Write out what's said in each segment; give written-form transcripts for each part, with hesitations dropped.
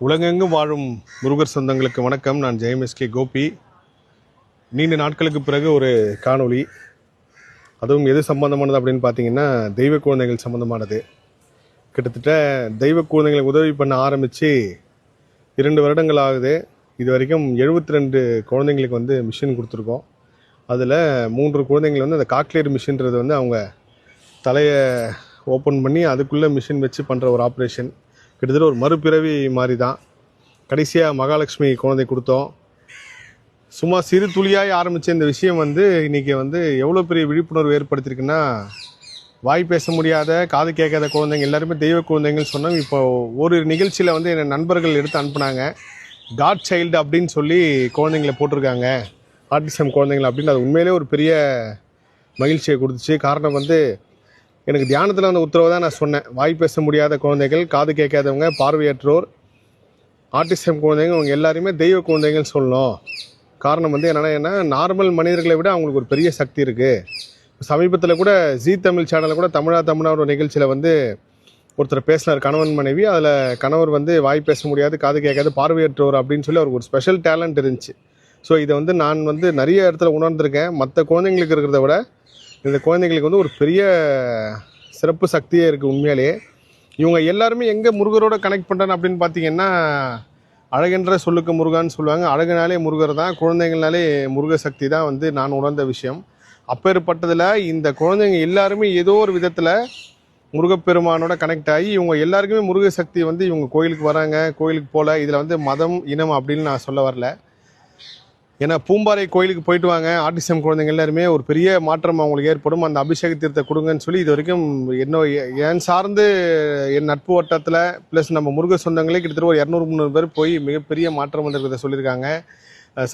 உலகெங்கும் வாழும் முருகர் சொந்தங்களுக்கு வணக்கம். நான் ஜெயம்எஸ்கே கோபி. நீண்ட நாட்களுக்கு பிறகு ஒரு காணொளி, அதுவும் எது சம்பந்தமானது அப்படின்னு பார்த்தீங்கன்னா தெய்வ குழந்தைகள் சம்பந்தமானது. கிட்டத்தட்ட தெய்வ குழந்தைங்களுக்கு உதவி பண்ண ஆரம்பித்து 2 வருடங்கள் ஆகுது. இது வரைக்கும் 72 குழந்தைங்களுக்கு வந்து மிஷின் கொடுத்துருக்கோம். அதில் 3 குழந்தைங்கள் வந்து அந்த காக்லியர் மிஷின்றது வந்து அவங்க தலையை ஓப்பன் பண்ணி அதுக்குள்ளே மிஷின் வச்சு பண்ணுற ஒரு ஆப்ரேஷன். கிட்டத்தட்ட ஒரு மறுபிறவி மாதிரி தான். கடைசியாக மகாலட்சுமி குழந்தை கொடுத்தோம். சும்மா சிறு துளியாய் ஆரம்பித்த இந்த விஷயம் வந்து இன்றைக்கி வந்து எவ்வளோ பெரிய விழிப்புணர்வு ஏற்படுத்தியிருக்குன்னா, வாய் பேச முடியாத காது கேட்காத குழந்தைங்க எல்லாருமே தெய்வ குழந்தைங்கன்னு சொன்னோம். இப்போ ஒரு நிகழ்ச்சியில் வந்து என் நண்பர்கள் எடுத்து அனுப்புனாங்க. காட் சைல்டு அப்படின்னு சொல்லி குழந்தைங்களை போட்டிருக்காங்க, ஆர்டிசம் குழந்தைங்கள் அப்படின்னு. அது உண்மையிலே ஒரு பெரிய மகிழ்ச்சியை கொடுத்துச்சு. காரணம் வந்து எனக்கு தியானத்தில் வந்து உத்தரவு தான் நான் சொன்னேன். வாய் பேச முடியாத குழந்தைகள், காது கேட்காதவங்க, பார்வையற்றோர், ஆர்டிசம் குழந்தைங்க, அவங்க எல்லாருமே தெய்வ குழந்தைகள் சொல்லணும். காரணம் வந்து என்னென்னா நார்மல் மனிதர்களை விட அவங்களுக்கு ஒரு பெரிய சக்தி இருக்குது. சமீபத்தில் கூட ஜீ தமிழ் சேனலில் கூட தமிழா ஒரு நிகழ்ச்சியில் வந்து ஒருத்தர் பேசினார், கணவன் மனைவி. அதில் கணவர் வந்து வாய் பேச முடியாது, காது கேட்காது, பார்வையற்றோர் அப்படின்னு சொல்லி அவருக்கு ஒரு ஸ்பெஷல் டேலண்ட் இருந்துச்சு. ஸோ இதை வந்து நான் வந்து நிறைய இடத்துல உணர்ந்திருக்கேன். மற்ற குழந்தைங்களுக்கு இருக்கிறத விட இந்த குழந்தைங்களுக்கு வந்து ஒரு பெரிய சிறப்பு சக்தியே இருக்குது. உண்மையிலேயே இவங்க எல்லாருமே எங்கே முருகரோட கனெக்ட் பண்ணுறாங்க அப்படின்னு பார்த்தீங்கன்னா, அழகென்ற சொல்லுக்கு முருகான்னு சொல்லுவாங்க. அழகுனாலே முருகர் தான், குழந்தைங்கள்னாலே முருக சக்தி தான் வந்து நான் உணர்ந்த விஷயம். அப்பேற்பட்டதில் இந்த குழந்தைங்க எல்லாருமே ஏதோ ஒரு விதத்தில் முருகப்பெருமானோட கனெக்ட் ஆகி இவங்க எல்லாருக்குமே முருக சக்தி வந்து இவங்க கோயிலுக்கு வராங்க, கோயிலுக்கு போகல. இதில் வந்து மதம் இனம் அப்படின்னு நான் சொல்ல வரல. ஏன்னா பூம்பாறை கோயிலுக்கு போயிட்டு வாங்க, ஆர்டிசம் குழந்தைங்க எல்லாருமே ஒரு பெரிய மாற்றம் அவங்களுக்கு ஏற்படும். அந்த அபிஷேக தீர்த்த கொடுங்கன்னு சொல்லி இது வரைக்கும் என் சார்ந்து என் நட்பு வட்டத்தில் ப்ளஸ் நம்ம முருக சொந்தங்களே கிட்டத்தட்ட ஒரு 200-300 பேர் போய் மிகப்பெரிய மாற்றம் வந்திருக்கிறத சொல்லியிருக்காங்க.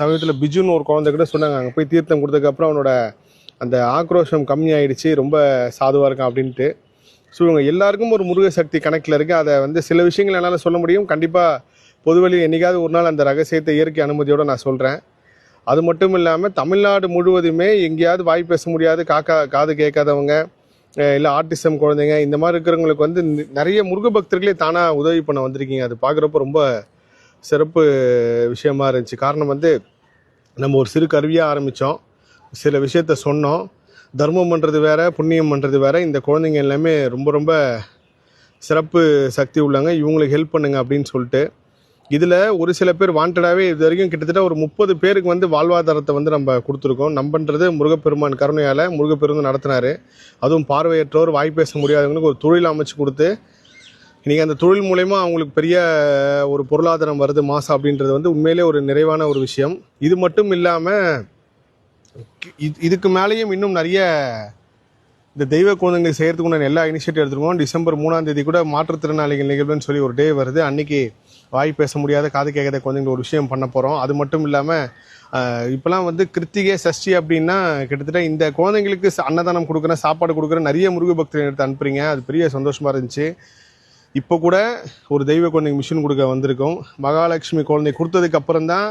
சமீபத்தில் பிஜுன்னு ஒரு குழந்தை கூட சொன்னாங்க, அங்கே போய் தீர்த்தம் கொடுத்ததுக்கப்புறம் அவனோட அந்த ஆக்ரோஷம் கம்மியாயிடுச்சு, ரொம்ப சாதுவாக இருக்கான் அப்படின்ட்டு. ஸோ இவங்க எல்லாருக்கும் ஒரு முருக சக்தி கணக்கில் இருக்குது. அதை வந்து சில விஷயங்கள் என்னால் சொல்ல முடியும். கண்டிப்பாக பொதுவெளி என்றைக்காவது ஒரு நாள் அந்த ரகசியத்தை இயற்கை அனுமதியோடு நான் சொல்கிறேன். அது மட்டும் இல்லாமல் தமிழ்நாடு முழுவதுமே எங்கேயாவது வாய் பேச முடியாது, காது கேட்காதவங்க, இல்லை ஆர்டிசம் குழந்தைங்க, இந்த மாதிரி இருக்கிறவங்களுக்கு வந்து நிறைய முருக பக்தர்களே தானாக உதவி பண்ண வந்திருக்கீங்க. அது பார்க்குறப்ப ரொம்ப சிறப்பு விஷயமா இருந்துச்சு. காரணம் வந்து நம்ம ஒரு சிறு கருவியாக ஆரம்பித்தோம், சில விஷயத்த சொன்னோம். தர்மம் பண்ணுறது வேறு, புண்ணியம் பண்ணுறது வேறு. இந்த குழந்தைங்க எல்லாமே ரொம்ப ரொம்ப சிறப்பு சக்தி உள்ளாங்க, இவங்களுக்கு ஹெல்ப் பண்ணுங்க அப்படின்னு சொல்லிட்டு இதில் ஒரு சில பேர் வாண்டடாகவே இது வரைக்கும் கிட்டத்தட்ட ஒரு 30 பேருக்கு வந்து வாழ்வாதாரத்தை வந்து நம்ம கொடுத்துருக்கோம். நம்பன்றது முருகப்பெருமான் கருணையால் முருகப்பெருமான் நடத்தினார். அதுவும் பார்வையற்றோர், வாய் பேச முடியாதவங்களுக்கு ஒரு தொழில் அமைச்சு கொடுத்து இன்றைக்கி அந்த தொழில் மூலயமா அவங்களுக்கு பெரிய ஒரு பொருளாதாரம் வருது மாதம் அப்படின்றது வந்து உண்மையிலே ஒரு நிறைவான ஒரு விஷயம். இது மட்டும் இல்லாமல் இதுக்கு மேலேயும் இன்னும் நிறைய இந்த தெய்வ குழந்தைங்களுக்கு செய்கிறதுக்கு உண்டான எல்லா இனிஷியேட்டிவ் எடுத்துருக்கோம். டிசம்பர் 3ஆம் தேதி கூட மாற்றுத்திறனாளிகள் நிகழ்வுன்னு சொல்லி ஒரு டே வருது. அன்றைக்கி வாய் பேச முடியாத காது கேட்காத குழந்தைங்க ஒரு விஷயம் பண்ண போகிறோம். அது மட்டும் இல்லாமல் இப்போலாம் வந்து கிருத்திகை சஷ்டி அப்படின்னா கிட்டத்தட்ட இந்த குழந்தைங்களுக்கு அன்னதானம் கொடுக்குற, சாப்பாடு கொடுக்குற நிறைய முருக பக்தர்கள் எடுத்து அனுப்புறீங்க. அது பெரிய சந்தோஷமாக இருந்துச்சு. இப்போ கூட ஒரு தெய்வ குழந்தைங்க மிஷின் கொடுக்க வந்திருக்கோம். மகாலட்சுமி குழந்தை கொடுத்ததுக்கு அப்புறம் தான்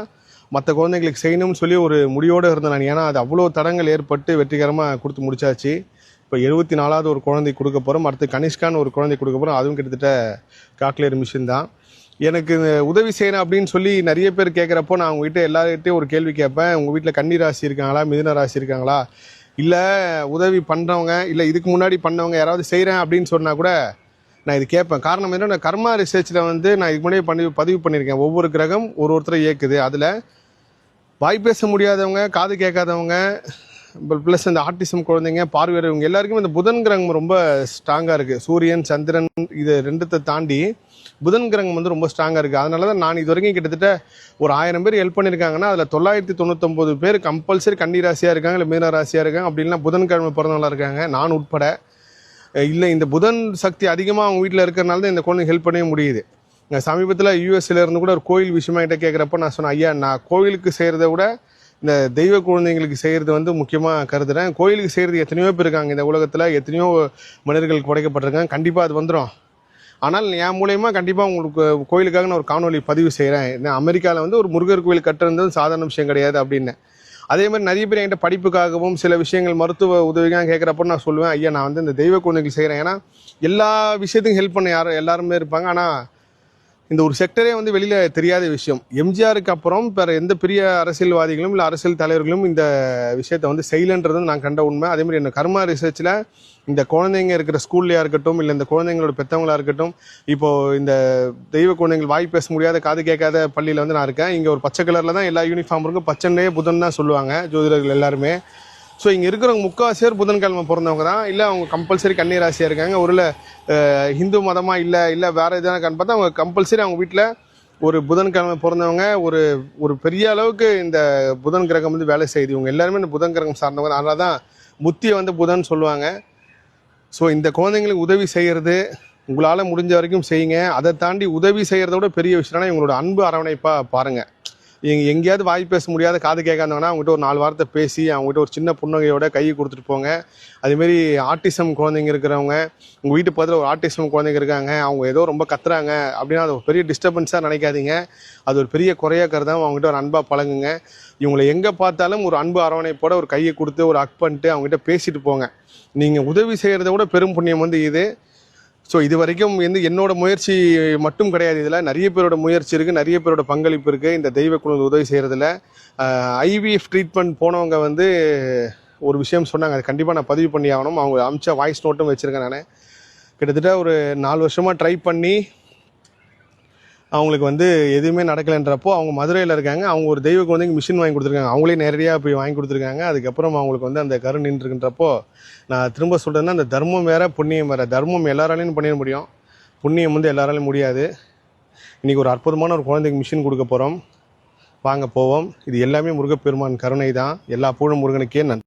மற்ற குழந்தைங்களுக்கு செய்யணும்னு சொல்லி ஒரு முடிவோடு இருந்தேன் நான். ஏன்னா அது அவ்வளோ தடங்கள் ஏற்பட்டு வெற்றிகரமாக கொடுத்து முடிச்சாச்சு. இப்போ 74வது ஒரு குழந்தை கொடுக்க போகிறோம். அடுத்து கனிஷ்கான்னு ஒரு குழந்தை கொடுக்க போகிறோம். அதுவும் கிட்டத்தட்ட காக்லியர் மிஷின் தான். எனக்கு உதவி செய்யணும் அப்படின்னு சொல்லி நிறைய பேர் கேட்குறப்போ நான் உங்ககிட்ட எல்லார்கிட்டையும் ஒரு கேள்வி கேட்பேன். உங்கள் வீட்டில் கன்னி ராசி இருக்காங்களா, மிதுன ராசி இருக்காங்களா, இல்லை உதவி பண்ணுறவங்க, இல்லை இதுக்கு முன்னாடி பண்ணவங்க யாராவது செய்கிறேன் அப்படின்னு சொன்னால் கூட நான் இது கேட்பேன். காரணம் என்ன, நான் கர்மா ரிசர்ச்சில் வந்து நான் இதுக்கு முன்னாடி பதிவு பண்ணியிருக்கேன். ஒவ்வொரு கிரகம் ஒருத்தரை இயக்குது. அதில் வாய் பேச முடியாதவங்க, காது கேட்காதவங்க, ப்ளஸ் இந்த ஆர்டிசம் குழந்தைங்க, பார்வையற்றவங்க எல்லாருக்குமே இந்த புதன் கிரகம் ரொம்ப ஸ்ட்ராங்காக இருக்குது. சூரியன், சந்திரன் இது 2த்தை தாண்டி புதன் கிரகம் வந்து ரொம்ப ஸ்ட்ராங்காக இருக்குது. அதனால தான் நான் இது வரைக்கும் கிட்டத்தட்ட ஒரு 1000 பேர் ஹெல்ப் பண்ணியிருக்காங்கன்னா அதில் 999 பேர் கம்பல்சரி கன்னி ராசியாக இருக்காங்க, இல்லை மீன ராசியாக இருக்காங்க, அப்படின்னா புதன்கிழமை பிறந்தவங்களாக இருக்காங்க, நான் உட்பட. இல்லை இந்த புதன் சக்தி அதிகமாக அவங்க வீட்டில் இருக்கிறனால தான் இந்த குழந்தைங்க ஹெல்ப் பண்ணவே முடியுது. சமீபத்தில் யூஎஸ்ல இருந்து கூட ஒரு கோயில் விஷயமா கிட்ட கேட்குறப்ப நான் சொன்னேன், ஐயா நான் கோயிலுக்கு செய்கிறத விட இந்த தெய்வ குழந்தைங்களுக்கு செய்கிறது வந்து முக்கியமாக கருதுகிறேன். கோயிலுக்கு செய்கிறது எத்தனையோ பேர் இருக்காங்க இந்த உலகத்தில், எத்தனையோ மனிதர்களுக்கு படைக்கப்பட்டிருக்காங்க. கண்டிப்பாக அது வந்துடும். ஆனால் என் மூலயமா கண்டிப்பாக உங்களுக்கு கோயிலுக்காக நான் ஒரு காணொலி பதிவு செய்கிறேன். அமெரிக்காவில் வந்து ஒரு முருகர் கோயில் கட்டுறது சாதாரண விஷயம் கிடையாது அப்படின்னு. அதே மாதிரி நிறைய பேர் என்கிட்ட படிப்புக்காகவும் சில விஷயங்கள் மருத்துவ உதவிக்காக கேட்குறப்போ நான் சொல்லுவேன், ஐயா நான் வந்து இந்த தெய்வ குழந்தைகள் செய்கிறேன். ஏன்னா எல்லா விஷயத்துக்கும் ஹெல்ப் பண்ண எல்லாருமே இருப்பாங்க. ஆனால் இந்த ஒரு செக்டரே வந்து வெளியில் தெரியாத விஷயம். எம்ஜிஆருக்கு அப்புறம் வேறு எந்த பெரிய அரசியல்வாதிகளும் இல்லை அரசியல் தலைவர்களும் இந்த விஷயத்தை வந்து செய்யலைன்றது நான் கண்ட உண்மை. அதேமாதிரி என்ன கர்மா ரிசர்ச்சில் இந்த குழந்தைங்க இருக்கிற ஸ்கூல்லையாக இருக்கட்டும், இல்லை இந்த குழந்தைங்களோட பெற்றவங்களாக இருக்கட்டும், இப்போது இந்த தெய்வ குழந்தைகள் வாய் பேச முடியாத காது கேட்காத பள்ளியில் வந்து நான் இருக்கேன். இங்கே ஒரு பச்சை கலரில் தான் எல்லா யூனிஃபார்ம் இருக்கும். பச்சைன்னே புதன் தான் சொல்லுவாங்க ஜோதிடர்கள் எல்லாருமே. ஸோ இங்கே இருக்கிறவங்க முக்கால்வாசியர் புதன்கிழமை பிறந்தவங்க தான். இல்லை அவங்க கம்பல்சரி கன்னி ராசியாக இருக்காங்க. ஒரு ஹிந்து மதமாக இல்லை வேறு எதுனா பார்த்தா அவங்க கம்பல்சரி அவங்க வீட்டில் ஒரு புதன்கிழமை பிறந்தவங்க ஒரு பெரிய அளவுக்கு இந்த புதன் கிரகம் வந்து வேலை செய்யுது. இவங்க எல்லாருமே இந்த புதன் கிரகம் சார்ந்தவங்க. அதனால தான் முத்தியை வந்து புதன் சொல்லுவாங்க. ஸோ இந்த குழந்தைங்களுக்கு உதவி செய்கிறது உங்களால் முடிஞ்ச வரைக்கும் செய்யுங்க. அதை தாண்டி உதவி செய்கிறத விட பெரிய விஷயம்னா இவங்களோட அன்பு அரவணைப்பாக பாருங்கள். எங்கேயாவது வாய் பேச முடியாத காது கேட்காதவங்கன்னா அவங்ககிட்ட ஒரு 4 வார்த்தை பேசி அவங்ககிட்ட ஒரு சின்ன புன்னகையோட கையை கொடுத்துட்டு போங்க. அதேமாரி ஆர்டிசம் குழந்தைங்க இருக்கிறவங்க, உங்கள் வீட்டு பக்கத்தில் ஒரு ஆர்டிசம் குழந்தைங்க இருக்காங்க, அவங்க ஏதோ ரொம்ப கத்துறாங்க அப்படின்னா அது ஒரு பெரிய டிஸ்டர்பன்ஸாக நினைக்காதீங்க. அது ஒரு பெரிய குறையாக கருதாமல் அவங்ககிட்ட ஒரு அன்பாக பழகுங்க. இவங்களை எங்கே பார்த்தாலும் ஒரு அன்பு அரவணைப்போட ஒரு கையை கொடுத்து ஒரு ஹக் பண்ணிட்டு அவங்ககிட்ட பேசிட்டு போங்க. நீங்கள் உதவி செய்கிறத விட பெரும் புண்ணியம் வந்து இது. ஸோ இது வரைக்கும் வந்து என்னோட முயற்சி மட்டும் கிடையாது. இதில் நிறைய பேரோட முயற்சி இருக்குது, நிறைய பேரோட பங்களிப்பு இருக்குது இந்த தெய்வ குழந்தை உதவி செய்கிறதுல. ஐவிஎஃப் ட்ரீட்மெண்ட் போனவங்க வந்து ஒரு விஷயம் சொன்னாங்க, அது கண்டிப்பாக நான் பதிவு பண்ணி ஆகணும். அவங்க அமிச்ச வாய்ஸ் நோட்டும் வச்சுருக்கேன். நான் கிட்டத்தட்ட ஒரு 4 வருஷமாக ட்ரை பண்ணி அவங்களுக்கு வந்து எதுவுமே நடக்கலைன்றப்போ அவங்க மதுரையில் இருக்காங்க. அவங்க ஒரு தெய்வ குழந்தைக்கு மிஷின் வாங்கி கொடுத்துருக்காங்க. அவங்களே நேரடியாக போய் வாங்கி கொடுத்துருக்காங்க. அதுக்கப்புறம் அவங்களுக்கு வந்து அந்த கரு நின்றுருக்குன்றப்போ நான் திரும்ப சொல்கிறேன்னா, அந்த தர்மம் வேறு புண்ணியம் வேறு. தர்மம் எல்லாராலையும் பண்ணிட முடியும், புண்ணியம் வந்து எல்லாராலையும் முடியாது. இன்றைக்கி ஒரு அற்புதமான ஒரு குழந்தைக்கு மிஷின் கொடுக்க போகிறோம். வாங்க போவோம். இது எல்லாமே முருகப்பெருமான் கருணை தான். எல்லா புகழும் முருகனுக்கே நன்றி.